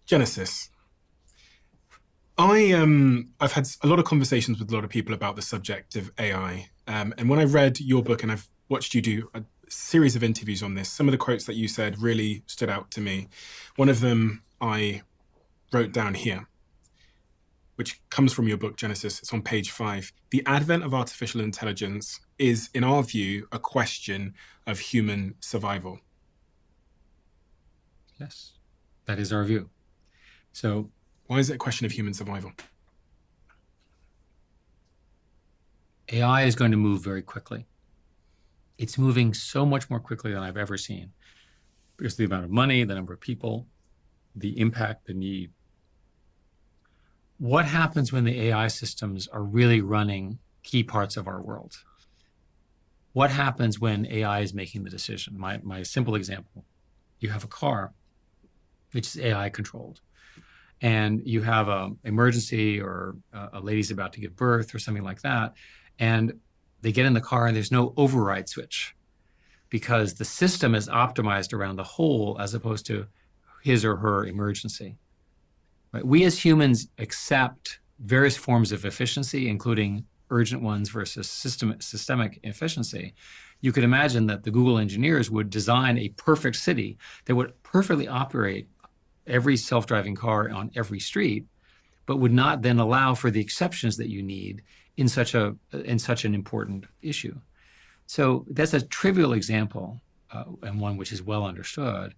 Genesis. I've had a lot of conversations with a lot of people about the subject of AI. And when I read your book and I've watched you do a series of interviews on this, some of the quotes that you said really stood out to me. One of them I wrote down here, which comes from your book, Genesis. It's on page 5. The advent of artificial intelligence is, in our view, a question of human survival. Yes, that is our view. So why is it a question of human survival? AI is going to move very quickly. It's moving so much more quickly than I've ever seen because of the amount of money, the number of people, the impact, the need. What happens when the AI systems are really running key parts of our world? What happens when AI is making the decision? My simple example, you have a car, which is AI controlled, and you have an emergency or a lady's about to give birth or something like that, and they get in the car and there's no override switch because the system is optimized around the whole as opposed to his or her emergency. Right? We as humans accept various forms of efficiency, including urgent ones versus systemic efficiency. You could imagine that the Google engineers would design a perfect city that would perfectly operate every self-driving car on every street, but would not then allow for the exceptions that you need in such an important issue. So that's a trivial example, and one which is well understood,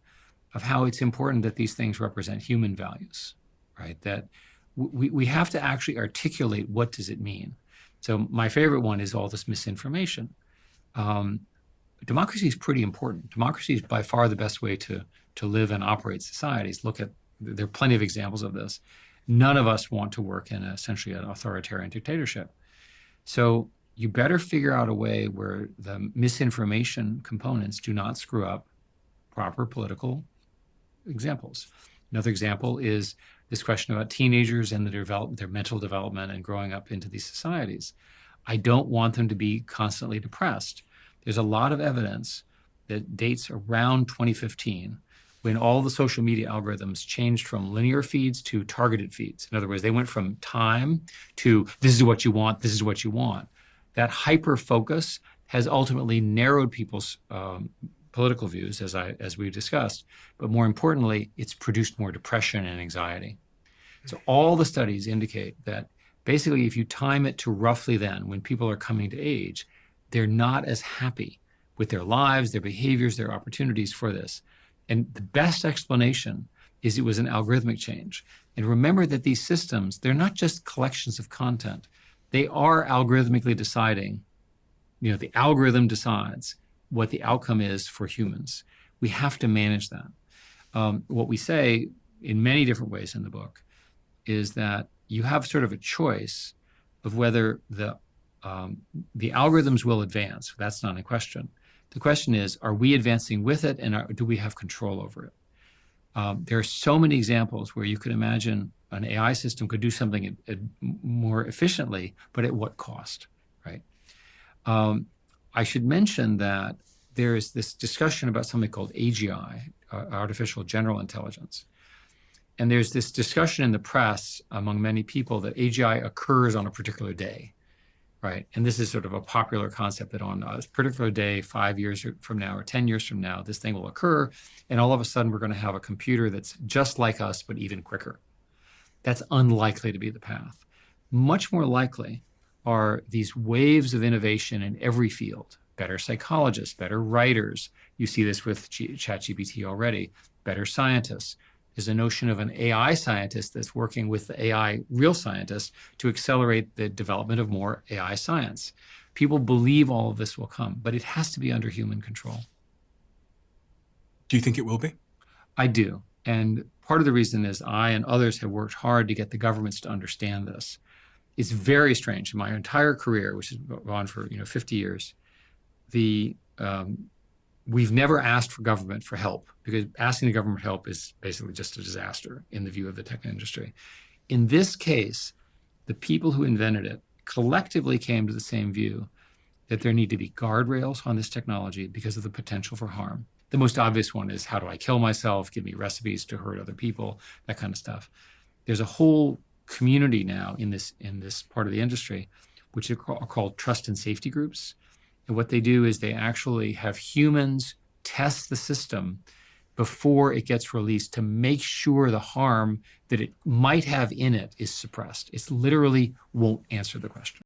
of how it's important that these things represent human values, right? That we have to actually articulate what does it mean. So my favorite one is all this misinformation. Democracy is pretty important. Democracy is by far the best way to live and operate societies. There are plenty of examples of this. None of us want to work in essentially an authoritarian dictatorship. So you better figure out a way where the misinformation components do not screw up proper political examples. Another example is this question about teenagers and their mental development and growing up into these societies. I don't want them to be constantly depressed. There's a lot of evidence that dates around 2015 when all the social media algorithms changed from linear feeds to targeted feeds. In other words, they went from time to this is what you want, this is what you want. That hyper focus has ultimately narrowed people's political views, as we've discussed, but more importantly, it's produced more depression and anxiety. So all the studies indicate that basically if you time it to roughly then, when people are coming to age, they're not as happy with their lives, their behaviors, their opportunities for this. And the best explanation is it was an algorithmic change. And remember that these systems, they're not just collections of content. They are algorithmically deciding, the algorithm decides what the outcome is for humans. We have to manage that. What we say in many different ways in the book is that you have sort of a choice of whether the algorithms will advance. That's not a question. The question is, are we advancing with it, and do we have control over it? There are so many examples where you could imagine an AI system could do something more efficiently, but at what cost, right? I should mention that there is this discussion about something called AGI, artificial general intelligence. And there's this discussion in the press among many people that AGI occurs on a particular day, right? And this is sort of a popular concept that on a particular day, 5 years from now or 10 years from now, this thing will occur. And all of a sudden, we're going to have a computer that's just like us, but even quicker. That's unlikely to be the path. Much more likely are these waves of innovation in every field. Better psychologists, better writers. You see this with ChatGPT already. Better scientists. There's a notion of an AI scientist that's working with the AI real scientists to accelerate the development of more AI science. People believe all of this will come, but it has to be under human control. Do you think it will be? I do. And part of the reason is I and others have worked hard to get the governments to understand this. It's very strange. In my entire career, which has gone for 50 years, we've never asked for government for help because asking the government for help is basically just a disaster in the view of the tech industry. In this case, the people who invented it collectively came to the same view that there need to be guardrails on this technology because of the potential for harm. The most obvious one is, how do I kill myself? Give me recipes to hurt other people, that kind of stuff. There's a whole community now in this part of the industry, which are called trust and safety groups. And what they do is they actually have humans test the system before it gets released to make sure the harm that it might have in it is suppressed. It literally won't answer the question.